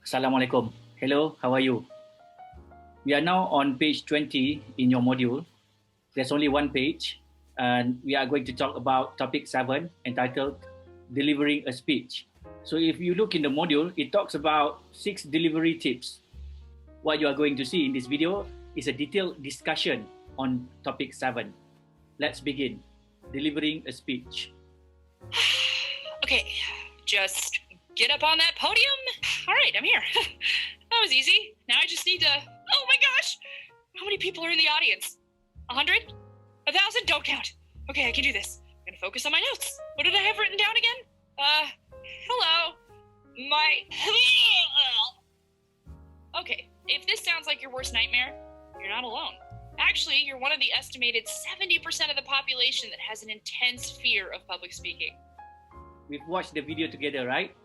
Assalamualaikum. Hello, how are you? We are now on page 20 in your module. There's only one page, and we are going to talk about topic 7, entitled Delivering a Speech. So if you look in the module, it talks about 6 delivery tips. What you are going to see in this video is a detailed discussion on topic 7. Let's begin. Delivering a speech. Okay, just get up on that podium. All right, I'm here. That was easy. Now I just need to... Oh my gosh! How many people are in the audience? 100? 1,000? Don't count. Okay, I can do this. I'm gonna focus on my notes. What did I have written down again? Hello. Okay, if this sounds like your worst nightmare, you're not alone. Actually, you're one of the estimated 70% of the population that has an intense fear of public speaking. We've watched the video together, right?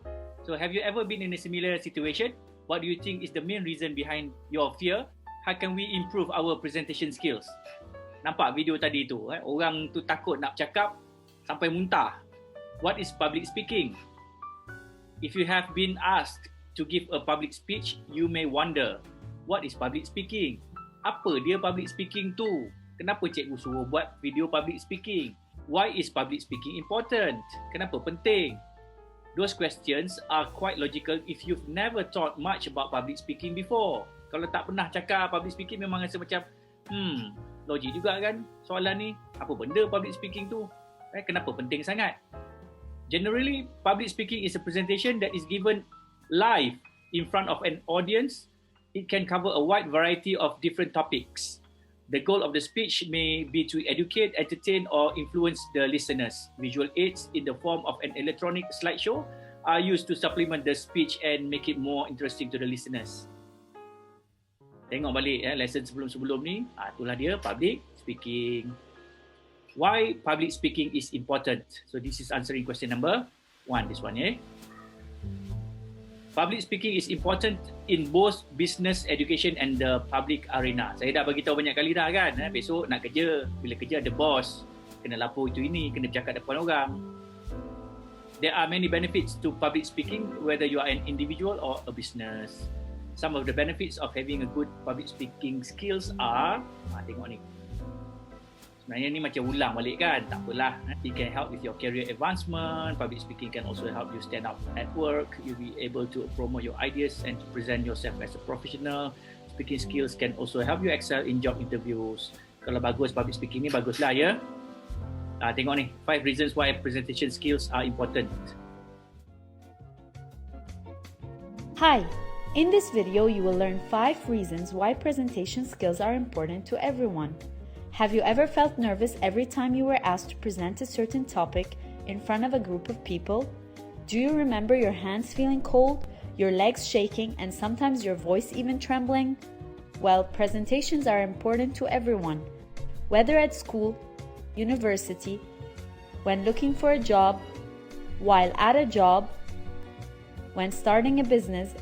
So have you ever been in a similar situation? What do you think is the main reason behind your fear? How can we improve our presentation skills? Nampak video tadi tu, orang tu takut nak cakap sampai muntah. What is public speaking? If you have been asked to give a public speech, you may wonder, what is public speaking? Apa dia public speaking tu? Kenapa cikgu suruh buat video public speaking? Why is public speaking important? Kenapa penting? Those questions are quite logical if you've never thought much about public speaking before. Kalau tak pernah cakap public speaking, memang rasa macam logik juga kan soalan ni. Apa benda public speaking tu? Kenapa penting sangat? Generally, public speaking is a presentation that is given live in front of an audience. It can cover a wide variety of different topics. The goal of the speech may be to educate, entertain, or influence the listeners. Visual aids in the form of an electronic slideshow are used to supplement the speech and make it more interesting to the listeners. Tengok balik lesson sebelum-sebelum ni, itulah dia public speaking. Why public speaking is important? So this is answering question number 1, this one. Public speaking is important in both business education and the public arena. Saya dah bagi tahu banyak kali dah kan. Besok nak kerja, bila kerja ada bos, kena lapor itu ini, kena bercakap depan orang. There are many benefits to public speaking, whether you are an individual or a business. Some of the benefits of having a good public speaking skills are, tengok ni. Sebenarnya ni macam ulang balik kan, tak apalah. It can help with your career advancement. Public speaking can also help you stand out at work. You'll be able to promote your ideas and to present yourself as a professional. Speaking skills can also help you excel in job interviews. Kalau bagus public speaking ni, baguslah ya. Tengok ni, 5 reasons why presentation skills are important. Hi, in this video you will learn 5 reasons why presentation skills are important to everyone. Have you ever felt nervous every time you were asked to present a certain topic in front of a group of people? Do you remember your hands feeling cold, your legs shaking, and sometimes your voice even trembling? Well, presentations are important to everyone, whether at school, university, when looking for a job, while at a job, when starting a business,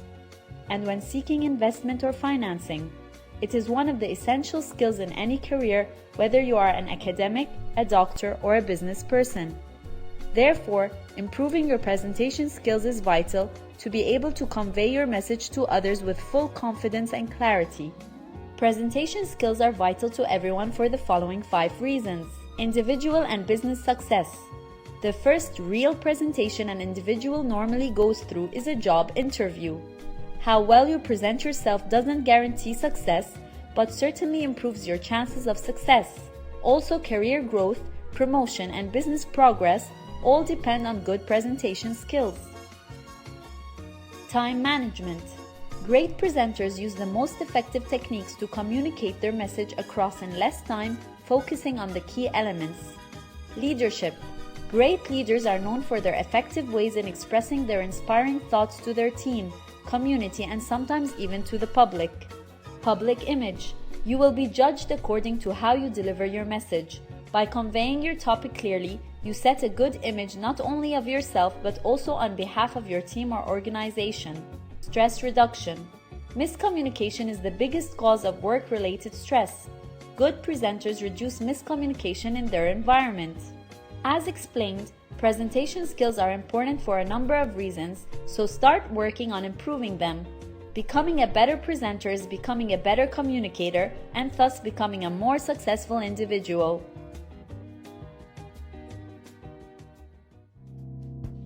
and when seeking investment or financing. It is one of the essential skills in any career, whether you are an academic, a doctor, or a business person. Therefore, improving your presentation skills is vital to be able to convey your message to others with full confidence and clarity. Presentation skills are vital to everyone for the following 5 reasons. Individual and business success. The first real presentation an individual normally goes through is a job interview. How well you present yourself doesn't guarantee success, but certainly improves your chances of success. Also, career growth, promotion, and business progress all depend on good presentation skills. Time management. Great presenters use the most effective techniques to communicate their message across in less time, focusing on the key elements. Leadership. Great leaders are known for their effective ways in expressing their inspiring thoughts to their team, community, and sometimes even to the public. Public image. You will be judged according to how you deliver your message. By conveying your topic clearly, you set a good image not only of yourself but also on behalf of your team or organization. Stress reduction. Miscommunication is the biggest cause of work-related stress. Good presenters reduce miscommunication in their environment. As explained, presentation skills are important for a number of reasons, so start working on improving them. Becoming a better presenter is becoming a better communicator and thus becoming a more successful individual.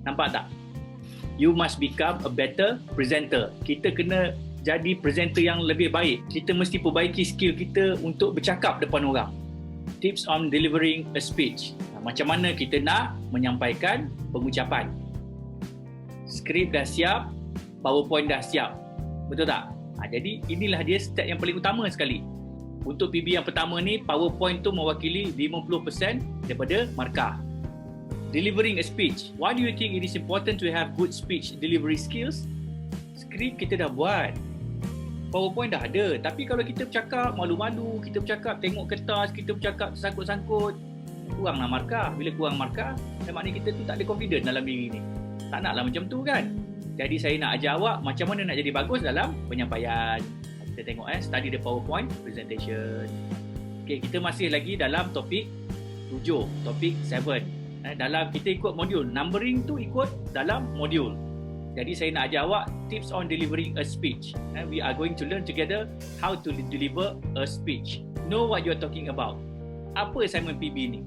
Nampak tak? You must become a better presenter. Kita kena jadi presenter yang lebih baik. Kita mesti perbaiki skill kita untuk bercakap depan orang. Tips on delivering a speech. Macam mana kita nak menyampaikan pengucapan. Skrip dah siap, PowerPoint dah siap. Betul tak? Jadi inilah dia step yang paling utama sekali. Untuk PB yang pertama ni, PowerPoint tu mewakili 50% daripada markah. Delivering a speech. Why do you think it is important to have good speech delivery skills? Skrip kita dah buat. PowerPoint dah ada. Tapi kalau kita bercakap malu-malu, kita bercakap tengok kertas, kita bercakap sangkut-sangkut, kuranglah markah. Bila kurang markah, maknanya kita tu tak ada confident dalam diri ni. Tak naklah macam tu kan? Jadi saya nak ajar awak macam mana nak jadi bagus dalam penyampaian. Kita tengok study the PowerPoint presentation. Okay, kita masih lagi dalam topik 7, topik 7. Dalam kita ikut modul, numbering tu ikut dalam modul. Jadi saya nak ajar awak tips on delivering a speech. We are going to learn together how to deliver a speech. Know what you are talking about. Apa assignment PB ni?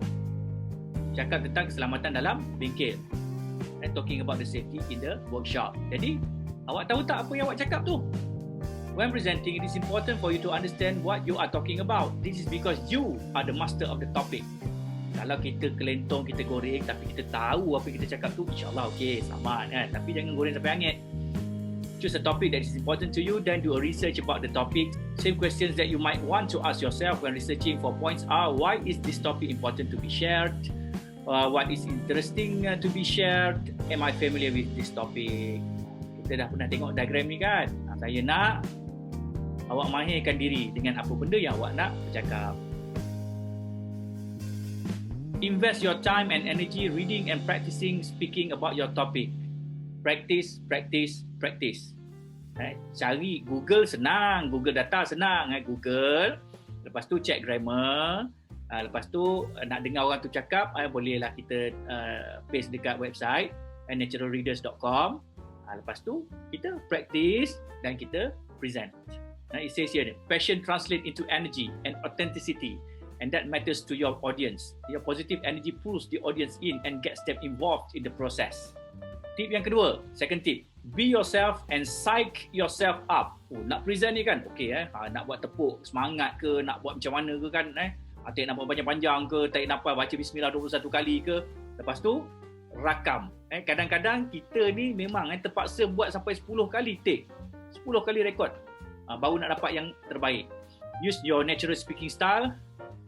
Cakap tentang keselamatan dalam bengkel. And talking about the safety in the workshop. Jadi, awak tahu tak apa yang awak cakap tu? When presenting, it is important for you to understand what you are talking about. This is because you are the master of the topic. Kalau kita kelentong, kita goreng, tapi kita tahu apa yang kita cakap tu, insyaAllah okey, selamat kan? Tapi jangan goreng sampai hangit. Choose a topic that is important to you, then do a research about the topic. Same questions that you might want to ask yourself when researching for points are, why is this topic important to be shared? What is interesting to be shared? Am I familiar with this topic? Kita dah pernah tengok diagram ni kan? Saya nak awak mahirkan diri dengan apa benda yang awak nak bercakap. Invest your time and energy reading and practicing speaking about your topic. Practice, practice, practice. Cari Google senang, Google data senang. Google, lepas tu check grammar. Lepas tu nak dengar orang tu cakap, bolehlah kita paste dekat website naturalreaders.com. Lepas tu kita practice dan kita present. It says here, passion translate into energy and authenticity, and that matters to your audience. Your positive energy pulls the audience in and gets them involved in the process. Tip yang kedua, second tip, be yourself and psych yourself up. Nak present ni kan, nak buat tepuk semangat ke, nak buat macam mana ke kan, tak nak buat panjang-panjang ke, tarik nafas baca bismillah 21 kali ke. Lepas tu rakam. Kadang-kadang kita ni memang terpaksa buat sampai 10 kali take, 10 kali rekod, baru nak dapat yang terbaik. Use your natural speaking style.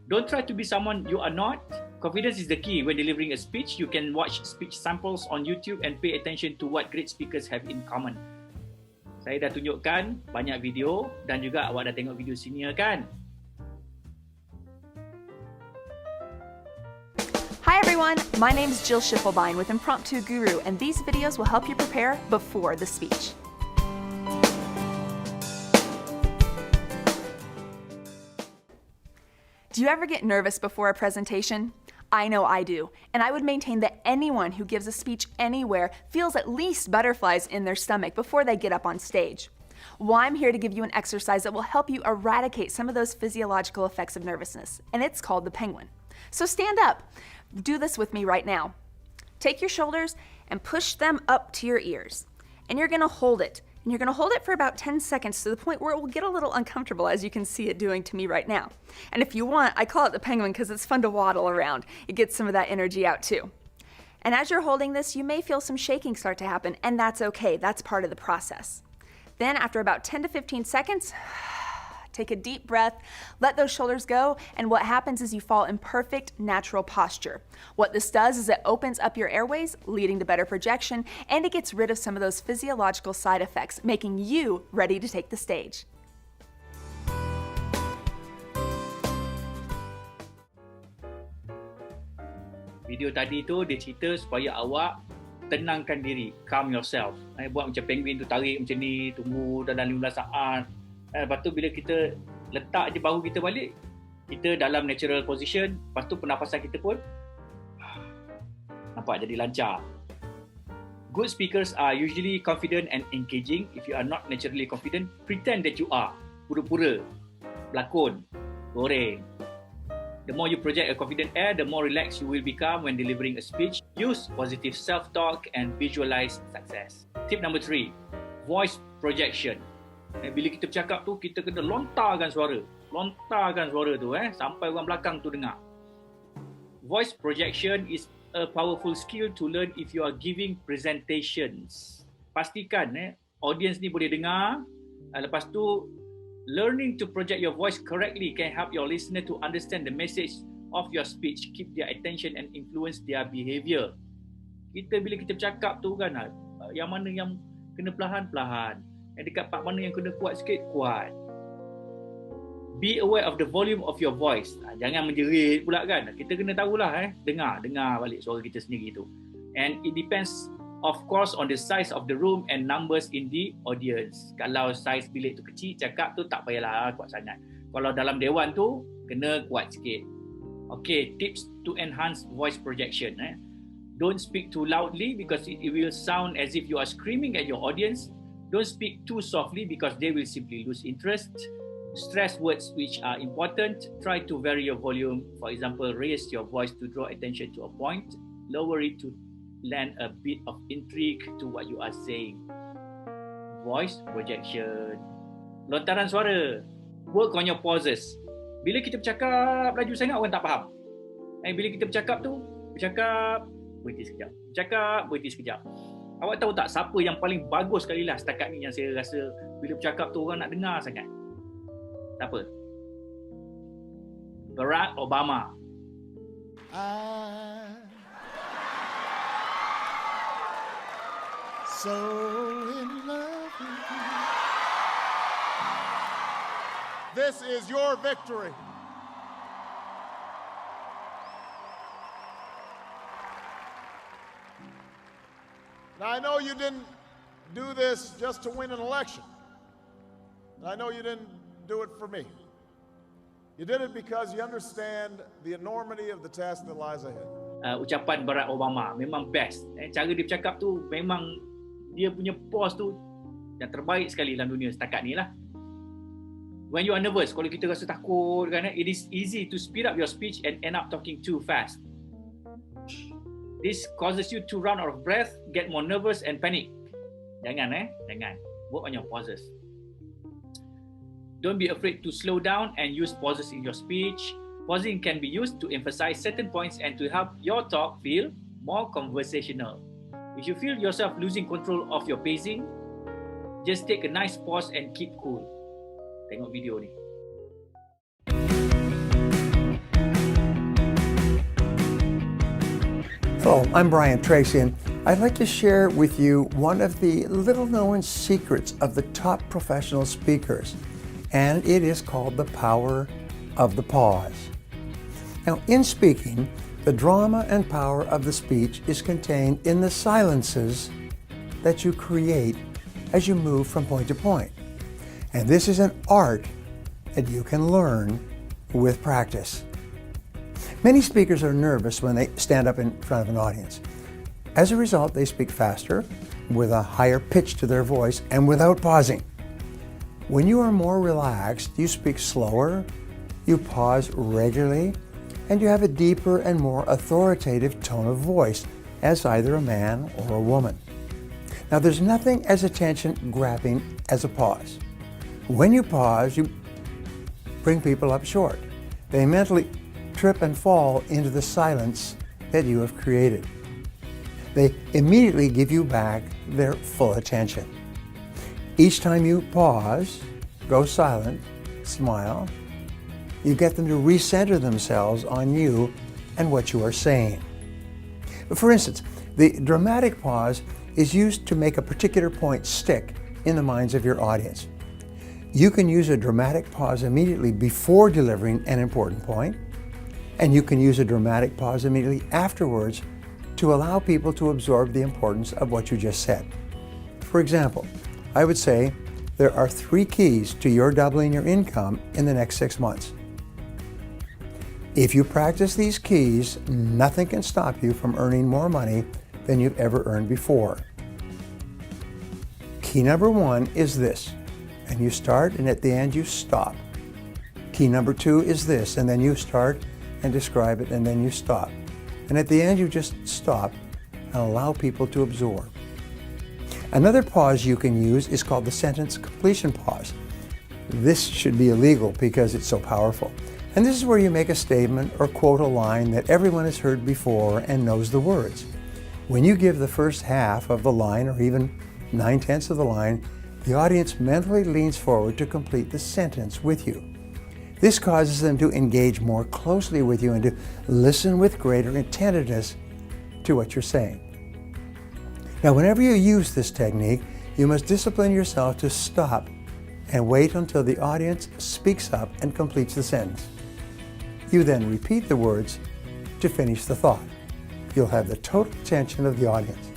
Don't try to be someone you are not. Confidence is the key when delivering a speech. You can watch speech samples on YouTube and pay attention to what great speakers have in common. Saya dah tunjukkan banyak video dan juga awak dah tengok video senior kan? Hi everyone, my name is Jill Schiefelbein with Impromptu Guru, and these videos will help you prepare before the speech. Do you ever get nervous before a presentation? I know I do, and I would maintain that anyone who gives a speech anywhere feels at least butterflies in their stomach before they get up on stage. Well, I'm here to give you an exercise that will help you eradicate some of those physiological effects of nervousness, and it's called the penguin. So stand up. Do this with me right now. Take your shoulders and push them up to your ears, and you're going to hold it. And you're going to hold it for about 10 seconds to the point where it will get a little uncomfortable, as you can see it doing to me right now. And if you want, I call it the penguin because it's fun to waddle around. It gets some of that energy out too. And as you're holding this, you may feel some shaking start to happen, and that's okay. That's part of the process. Then after about 10 to 15 seconds, take a deep breath, let those shoulders go, and what happens is you fall in perfect natural posture. What this does is it opens up your airways, leading to better projection, and it gets rid of some of those physiological side effects, making you ready to take the stage. Video tadi tu dia cerita supaya awak tenangkan diri, calm yourself. Buat macam penguin tu, tarik macam ni, tunggu dalam 15 saat. Lepas tu bila kita letak je bahu kita balik, kita dalam natural position, lepas tu pernafasan kita pun nampak jadi lancar. Good speakers are usually confident and engaging. If you are not naturally confident, pretend that you are. Pura-pura, berlakon, goreng. The more you project a confident air, the more relaxed you will become when delivering a speech. Use positive self-talk and visualize success. Tip number 3, voice projection. Bila kita bercakap tu, kita kena lontarkan suara. Lontarkan suara tu sampai orang belakang tu dengar. Voice projection is a powerful skill to learn if you are giving presentations. Pastikan audience ni boleh dengar. Lepas tu, learning to project your voice correctly can help your listener to understand the message of your speech, keep their attention and influence their behavior. Bila kita bercakap tu kan, yang mana yang kena perlahan-perlahan, yang dekat part mana yang kena kuat sikit, kuat. Be aware of the volume of your voice. Jangan menjerit pula kan. Kita kena tahulah dengar balik suara kita sendiri tu. And it depends of course on the size of the room and numbers in the audience. Kalau saiz bilik tu kecil, cakap tu tak payahlah kuat sangat. Kalau dalam dewan tu, kena kuat sikit. Okay, tips to enhance voice projection. Don't speak too loudly because it will sound as if you are screaming at your audience. Don't speak too softly because they will simply lose interest. Stress words which are important. Try to vary your volume. For example, raise your voice to draw attention to a point. Lower it to lend a bit of intrigue to what you are saying. Voice projection. Lontaran suara. Work on your pauses. Bila kita bercakap laju sangat, orang tak faham. Bila kita bercakap tu, berhenti sekejap. Berhenti sekejap. Awak tahu tak siapa yang paling bagus sekali lah setakat ni yang saya rasa bila bercakap tu orang nak dengar sangat? Siapa? Barack Obama. So in love with you. This is your victory. Now, I know you didn't do this just to win an election. I know you didn't do it for me. You did it because you understand the enormity of the task that lies ahead. Ucapan Barack Obama memang best. Cara dia bercakap tu memang dia punya pause tu yang terbaik sekali dalam dunia setakat ni lah. When you are nervous, kalau kita rasa takut kan, it is easy to speed up your speech and end up talking too fast. This causes you to run out of breath, get more nervous and panic. Jangan jangan. Work on your pauses. Don't be afraid to slow down and use pauses in your speech. Pausing can be used to emphasize certain points and to help your talk feel more conversational. If you feel yourself losing control of your pacing, just take a nice pause and keep cool. Tengok video ni. Hello, I'm Tracy, and I'd like to share with you one of the little-known secrets of the top professional speakers, and it is called the power of the pause. Now, in speaking, the drama and power of the speech is contained in the silences that you create as you move from point to point. And this is an art that you can learn with practice. Many speakers are nervous when they stand up in front of an audience. As a result, they speak faster, with a higher pitch to their voice, and without pausing. When you are more relaxed, you speak slower, you pause regularly, and you have a deeper and more authoritative tone of voice as either a man or a woman. Now, there's nothing as attention-grabbing as a pause. When you pause, you bring people up short. They mentally trip and fall into the silence that you have created. They immediately give you back their full attention. Each time you pause, go silent, smile, you get them to recenter themselves on you and what you are saying. For instance, the dramatic pause is used to make a particular point stick in the minds of your audience. You can use a dramatic pause immediately before delivering an important point, and you can use a dramatic pause immediately afterwards to allow people to absorb the importance of what you just said. For example, I would say there are 3 keys to your doubling your income in the next 6 months. If you practice these keys, nothing can stop you from earning more money than you've ever earned before. Key number 1 is this, and you start, and at the end you stop. Key number 2 is this, and then you start and describe it, and then you stop. And at the end you just stop and allow people to absorb. Another pause you can use is called the sentence completion pause. This should be illegal because it's so powerful. And this is where you make a statement or quote a line that everyone has heard before and knows the words. When you give the first half of the line, or even 9/10 of the line, the audience mentally leans forward to complete the sentence with you. This causes them to engage more closely with you and to listen with greater attentiveness to what you're saying. Now, whenever you use this technique, you must discipline yourself to stop and wait until the audience speaks up and completes the sentence. You then repeat the words to finish the thought. You'll have the total attention of the audience.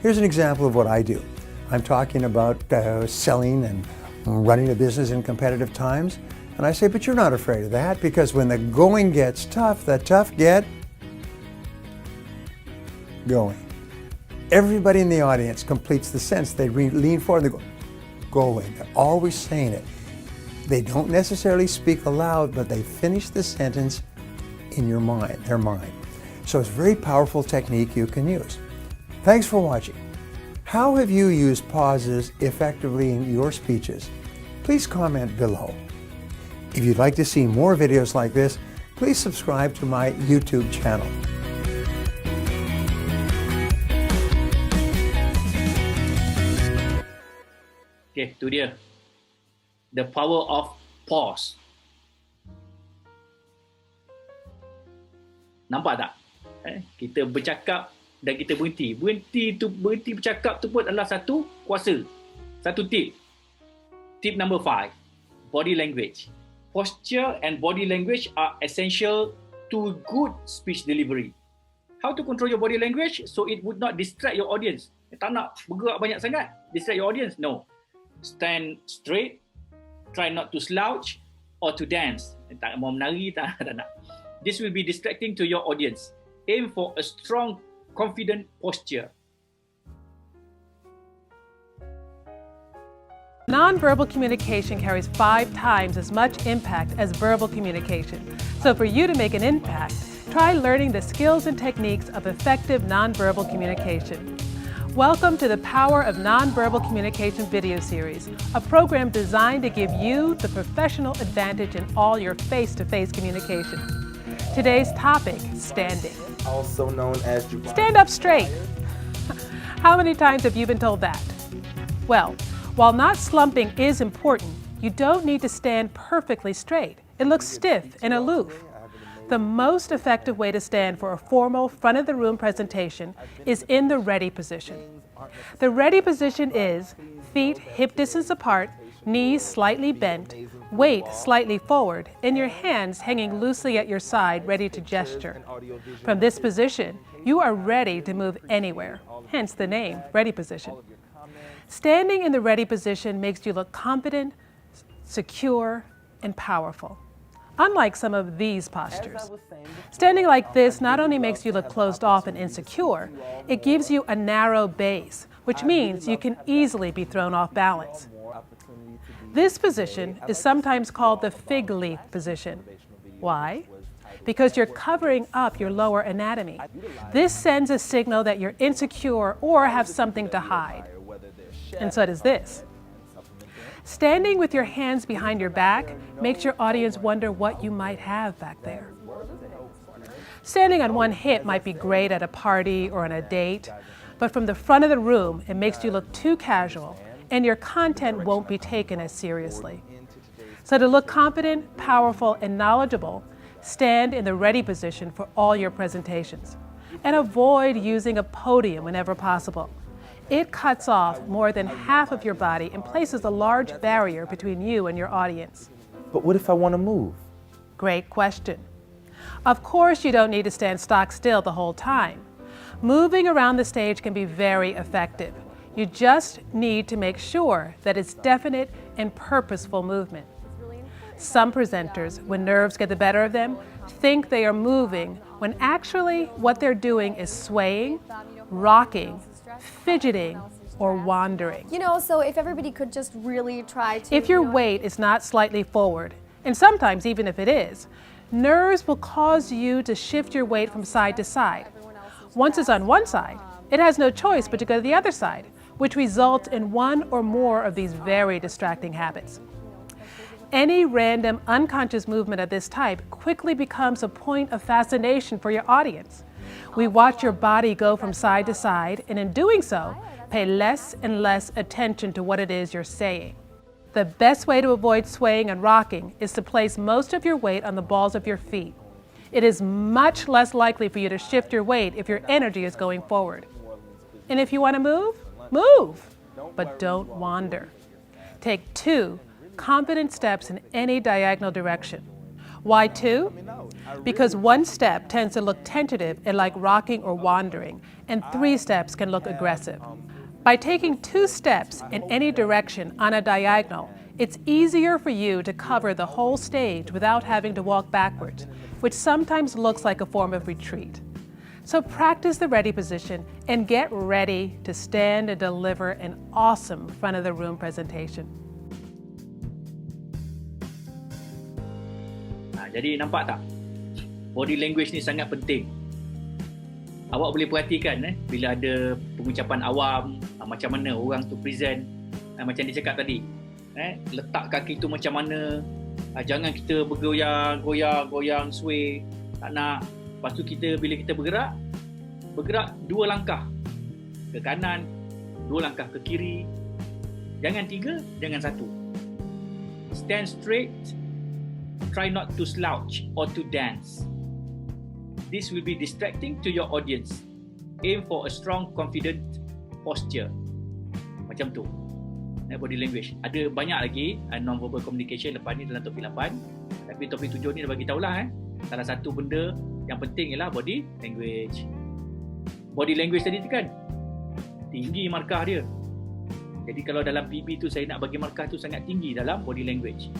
Here's an example of what I do. I'm talking about selling and running a business in competitive times, and I say, but you're not afraid of that, because when the going gets tough, the tough get going. Everybody in the audience completes the sentence. They lean forward and they go, going. They're always saying it. They don't necessarily speak aloud, but they finish the sentence in your mind, their mind. So it's a very powerful technique you can use. Thanks for watching. How have you used pauses effectively in your speeches? Please comment below. If you'd like to see more videos like this, please subscribe to my YouTube channel. Okay, tu dia. The power of pause. Nampak tak? Kita bercakap dan kita berhenti. Berhenti bercakap tu pun adalah satu kuasa. Satu tip. Tip number 5. Body language. Posture and body language are essential to good speech delivery. How to control your body language so it would not distract your audience? Tak nak bergerak banyak sangat. Distract your audience? No. Stand straight. Try not to slouch or to dance. Tak mau menari, tak nak. This will be distracting to your audience. Aim for a strong, confident posture. Nonverbal communication carries 5 times as much impact as verbal communication. So for you to make an impact, try learning the skills and techniques of effective nonverbal communication. Welcome to the Power of Nonverbal Communication video series, a program designed to give you the professional advantage in all your face-to-face communication. Today's topic, standing. Also known as Stand up straight. How many times have you been told that? Well, while not slumping is important, you don't need to stand perfectly straight. It looks stiff and aloof. The most effective way to stand for a formal front-of-the-room presentation is in the ready position. The ready position is feet hip distance apart, knees slightly bent, weight slightly forward, and your hands hanging loosely at your side, ready to gesture. From this position, you are ready to move anywhere, hence the name, ready position. Standing in the ready position makes you look confident, secure, and powerful. Unlike some of these postures. Standing like this not only makes you look closed off and insecure, it gives you a narrow base, which means you can easily be thrown off balance. This position is sometimes called the fig leaf position. Why? Because you're covering up your lower anatomy. This sends a signal that you're insecure or have something to hide. And so does this. Standing with your hands behind your back makes your audience wonder what you might have back there. Standing on one hip might be great at a party or on a date, but from the front of the room, it makes you look too casual, and your content won't be taken as seriously. So to look confident, powerful, and knowledgeable, stand in the ready position for all your presentations, and avoid using a podium whenever possible. It cuts off more than half of your body and places a large barrier between you and your audience. But what if I want to move? Great question. Of course, you don't need to stand stock still the whole time. Moving around the stage can be very effective. You just need to make sure that it's definite and purposeful movement. Some presenters, when nerves get the better of them, think they are moving when actually what they're doing is swaying, rocking, fidgeting, or wandering. You know, so if everybody could just really try to... If your weight is not slightly forward, and sometimes even if it is, nerves will cause you to shift your weight from side to side. Once it's on one side, it has no choice but to go to the other side, which results in one or more of these very distracting habits. Any random unconscious movement of this type quickly becomes a point of fascination for your audience. We watch your body go from side to side, and in doing so, pay less and less attention to what it is you're saying. The best way to avoid swaying and rocking is to place most of your weight on the balls of your feet. It is much less likely for you to shift your weight if your energy is going forward. And if you want to move, move, but don't wander. Take 2 confident steps in any diagonal direction. Why 2? Because 1 step tends to look tentative and like rocking or wandering, and 3 steps can look aggressive. By taking 2 steps in any direction on a diagonal, it's easier for you to cover the whole stage without having to walk backwards, which sometimes looks like a form of retreat. So practice the ready position and get ready to stand and deliver an awesome front of the room presentation. Jadi nampak tak? Body language ni sangat penting. Awak boleh perhatikan bila ada pengucapan awam, macam mana orang tu present, macam dia cakap tadi. Letak kaki tu macam mana, jangan kita bergoyang, goyang, sway, tak nak. Lepas tu bila kita bergerak 2 langkah ke kanan, 2 langkah ke kiri. Jangan 3, jangan 1. Stand straight. Try not to slouch or to dance. This will be distracting to your audience. Aim for a strong, confident posture. Macam tu. Body language. Ada banyak lagi non-verbal communication lepas ni dalam topik 8. Tapi topik 7 ni dah bagi tahulah salah satu benda yang penting ialah body language. Body language tadi tu kan tinggi markah dia. Jadi kalau dalam PB tu saya nak bagi markah tu sangat tinggi dalam body language.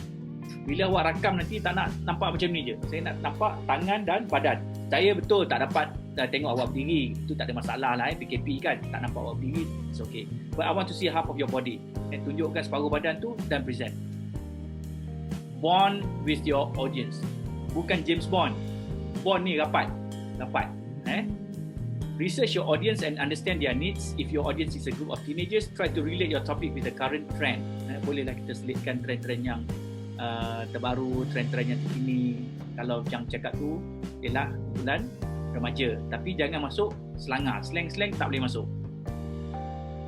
Bila awak rakam nanti tak nak nampak macam ni je. Saya nak nampak tangan dan badan. Saya betul tak dapat tengok awak berdiri. Itu tak ada masalah lah PKP kan. Tak nampak awak berdiri, it's okay. But I want to see half of your body. And tunjukkan separuh badan tu dan present. Bond with your audience. Bukan James Bond. Bond ni rapat. Research your audience and understand their needs. If your audience is a group of teenagers, try to relate your topic with the current trend. Bolehlah kita selitkan trend-trend yang terbaru, trend-trend yang terkini. Kalau yang cakap tu ialah bulan remaja, tapi jangan masuk selangar, slang tak boleh masuk.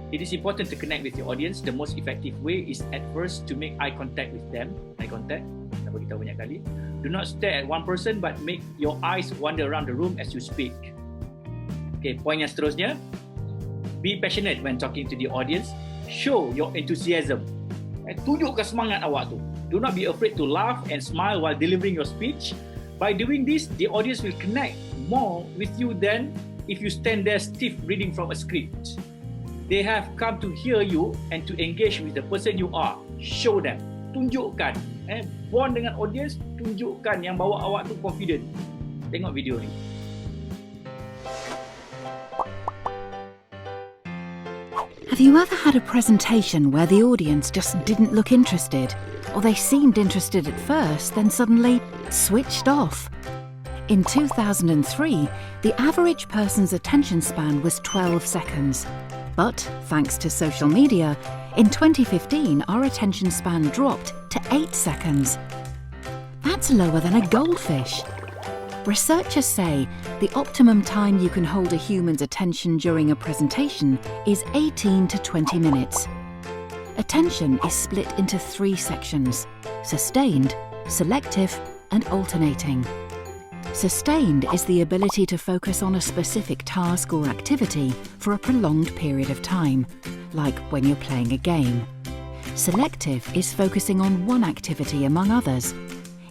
It is important to connect with your audience. The most effective way is at first to make eye contact with them. Eye contact, saya beritahu banyak kali. Do not stare at one person but make your eyes wander around the room as you speak. Okay, point yang seterusnya, be passionate when talking to the audience. Show your enthusiasm. Tunjukkan semangat awak tu. Do not be afraid to laugh and smile while delivering your speech. By doing this, the audience will connect more with you than if you stand there stiff reading from a script. They have come to hear you and to engage with the person you are. Show them. Tunjukkan. Bond dengan audience, tunjukkan yang bawa awak tu confident. Tengok video ni. Have you ever had a presentation where the audience just didn't look interested? Or they seemed interested at first, then suddenly switched off? In 2003, the average person's attention span was 12 seconds. But, thanks to social media, in 2015 our attention span dropped to 8 seconds. That's lower than a goldfish. Researchers say the optimum time you can hold a human's attention during a presentation is 18 to 20 minutes. Attention is split into 3 sections: sustained, selective, and alternating. Sustained is the ability to focus on a specific task or activity for a prolonged period of time, like when you're playing a game. Selective is focusing on one activity among others.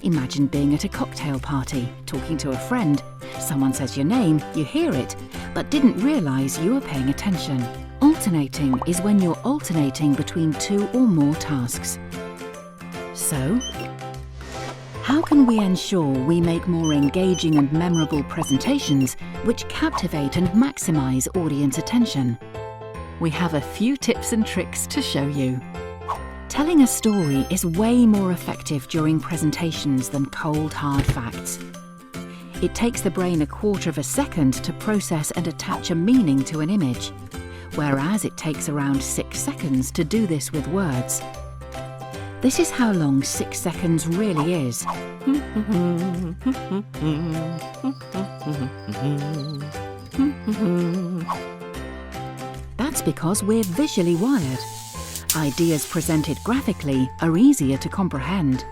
Imagine being at a cocktail party, talking to a friend. Someone says your name, you hear it, but didn't realise you were paying attention. Alternating is when you're alternating between 2 or more tasks. So, how can we ensure we make more engaging and memorable presentations which captivate and maximise audience attention? we have a few tips and tricks to show you. Telling a story is way more effective during presentations than cold, hard facts. It takes the brain a quarter of a second to process and attach a meaning to an image, whereas it takes around 6 seconds to do this with words. This is how long 6 seconds really is. That's because we're visually wired. Ideas presented graphically are easier to comprehend.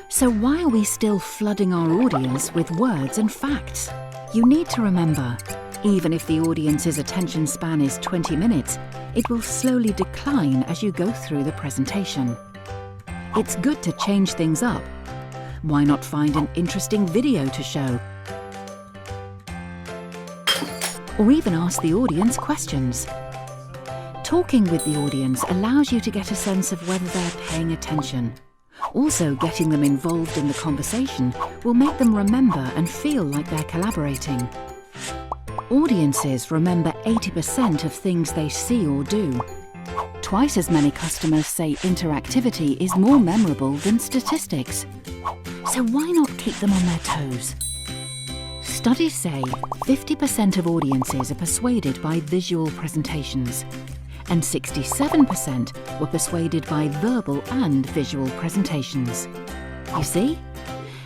So why are we still flooding our audience with words and facts? You need to remember, even if the audience's attention span is 20 minutes, it will slowly decline as you go through the presentation. It's good to change things up. Why not find an interesting video to show? Or even ask the audience questions. Talking with the audience allows you to get a sense of whether they're paying attention. Also, getting them involved in the conversation will make them remember and feel like they're collaborating. Audiences remember 80% of things they see or do. Twice as many customers say interactivity is more memorable than statistics. So why not keep them on their toes? Studies say 50% of audiences are persuaded by visual presentations, and 67% were persuaded by verbal and visual presentations. You see?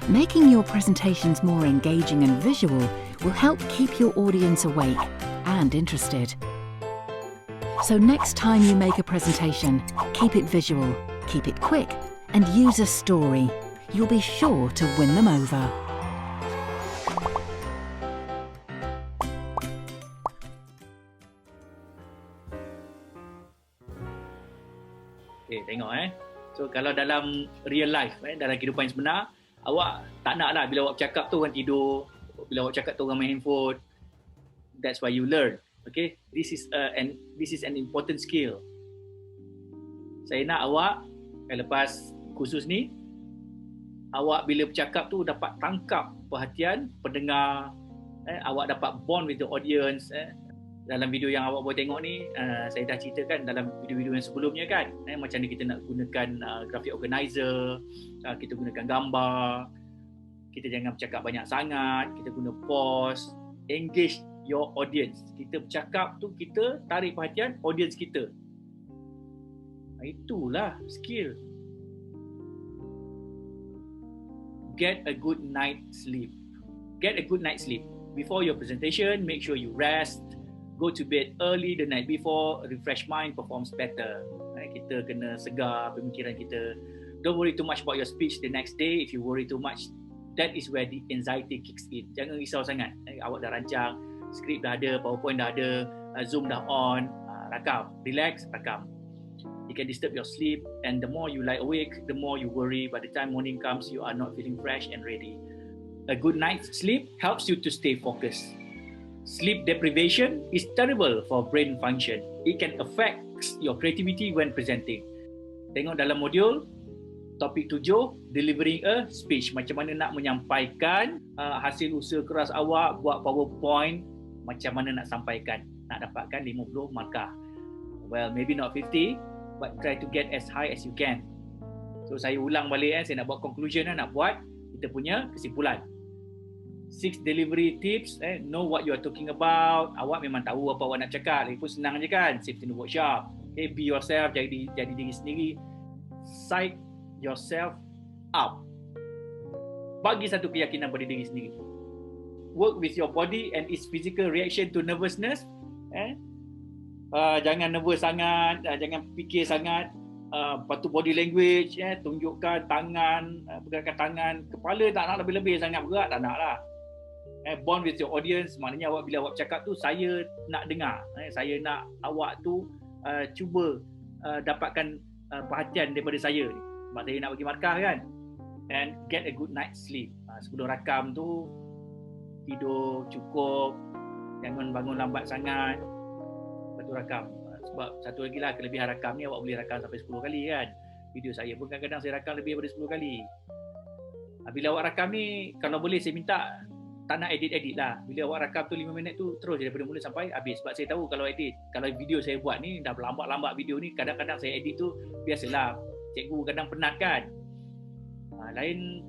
Making your presentations more engaging and visual will help keep your audience awake and interested. So next time you make a presentation, keep it visual, keep it quick, and use a story. You'll be sure to win them over. Okay, tengok So kalau dalam real life, dalam kehidupan sebenar, awak tak nak lah bila awak cakap tu orang tidur, bila awak cakap tu orang main handphone. That's why you learn. Okay, this is an important skill. Saya nak awak lepas kursus ni, awak bila bercakap tu dapat tangkap perhatian pendengar, awak dapat bond with the audience. Dalam video yang awak boleh tengok ni, saya dah ceritakan dalam video-video yang sebelumnya kan, macam ni kita nak gunakan graphic organizer, kita gunakan gambar, kita jangan bercakap banyak sangat, kita guna pause, engage your audience. Kita bercakap tu kita tarik perhatian audience kita. Itulah skill. Get a good night sleep. Get a good night sleep. Before your presentation, make sure you rest. Go to bed early the night before. Refresh mind performs better. Kita kena segar pemikiran kita. Don't worry too much about your speech the next day. If you worry too much, that is where the anxiety kicks in. Jangan risau sangat. Awak dah rancang, skrip dah ada, PowerPoint dah ada, Zoom dah on, rakam. Relax, rakam. It can disturb your sleep, and the more you lie awake, the more you worry. By the time morning comes, you are not feeling fresh and ready. A good night's sleep helps you to stay focused. Sleep deprivation is terrible for brain function. It can affect your creativity when presenting. Tengok dalam modul topik 7, delivering a speech. Macam mana nak menyampaikan hasil usaha keras awak, buat PowerPoint, macam mana nak sampaikan, nak dapatkan 50 markah. Well, maybe not 50, but try to get as high as you can. So saya ulang balik, saya nak buat conclusion, nak buat kita punya kesimpulan. 6 delivery tips, know what you are talking about. Awak memang tahu apa awak nak cakap, lagi pun senang je kan, safety in the workshop. Okay, be yourself, jadi diri sendiri. Psych yourself up. Bagi satu keyakinan pada diri sendiri. Work with your body and its physical reaction to nervousness. Jangan nervous sangat, jangan fikir sangat. Lepas tu body language, tunjukkan tangan, pergerakan tangan, kepala tak nak lebih-lebih sangat berat, tak nak lah. Bond with your audience, maknanya awak bila awak cakap tu, saya nak dengar, saya nak awak tu cuba dapatkan perhatian daripada saya ni, sebab saya nak bagi markah kan. And get a good night's sleep. Sebelum rakam tu, tidur cukup, jangan bangun lambat sangat, lepas tu rakam. Sebab satu lagi lah kelebihan rakam ni, awak boleh rakam sampai 10 kali kan. Video saya pun kadang-kadang saya rakam lebih daripada 10 kali. Bila awak rakam ni, kalau boleh saya minta tak nak edit lah. Bila awak rakam tu 5 minit tu terus je daripada mula sampai habis. Sebab saya tahu kalau video saya buat ni dah lambat video ni, kadang-kadang saya edit tu biasalah. Cikgu kadang penat kan. Lain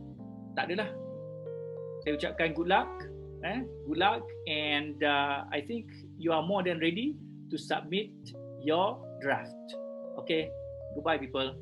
tak adalah. Saya ucapkan good luck. Good luck, and I think you are more than ready to submit your draft. Okay, goodbye people.